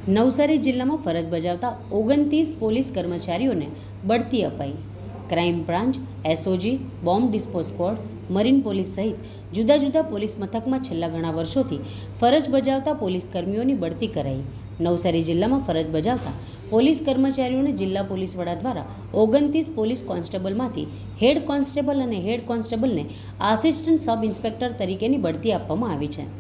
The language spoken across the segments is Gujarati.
નવસારી જિલ્લામાં ફરજ બજાવતા 29 પોલીસ કર્મચારીઓને બઢતી અપાઈ. Crime branch, SOG, bomb dispose squad, marine police સહિત જુદા જુદા પોલીસ મથકમાં છેલ્લા ઘણા વર્ષોથી ફરજ બજાવતા પોલીસ કર્મીઓની બઢતી કરાઈ. નવસારી જિલ્લામાં ફરજ બજાવતા પોલીસ કર્મચારીઓને જિલ્લા પોલીસ વડા દ્વારા 29 પોલીસ કોન્સ્ટેબલમાંથી હેડ કોન્સ્ટેબલ અને હેડ કોન્સ્ટેબલને આસિસ્ટન્ટ સબ ઇન્સ્પેક્ટર તરીકેની બઢતી આપવામાં આવી છે.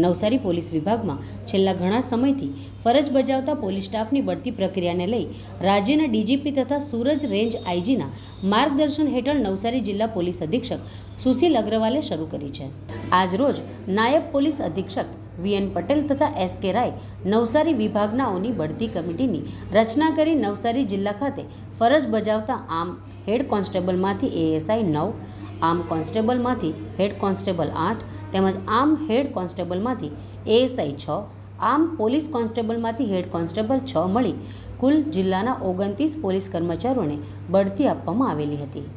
નવસારી પોલીસ વિભાગમાં છેલ્લા ઘણા સમયથી ફરજ બજાવતા પોલીસ સ્ટાફની બઢતી પ્રક્રિયાને લઈ રાજ્યના ડીજીપી તથા સુરજ રેન્જ આઈજીના માર્ગદર્શન હેઠળ નવસારી જિલ્લા પોલીસ અધિક્ષક સુશીલ અગ્રવાલે શરૂ કરી છે. આજરોજ નાયબ પોલીસ અધિક્ષક વીએન પટેલ તથા એસકે રાય નવસારી વિભાગનાઓની બઢતી કમિટીની રચના કરી નવસારી જિલ્લા ખાતે ફરજ બજાવતા આમ હેડ કોન્સ્ટેબલમાંથી એએસઆઈ 9, આમ કોન્સ્ટેબલમાંથી હેડ કોન્સ્ટેબલ 8 તેમજ આમ હેડ કોન્સ્ટેબલમાંથી એએસઆઈ 6, આમ પોલીસ કોન્સ્ટેબલમાંથી હેડ કોન્સ્ટેબલ 6 મળી કુલ જિલ્લાના 29 પોલીસ કર્મચારીઓને બઢતી આપવામાં આવેલી હતી.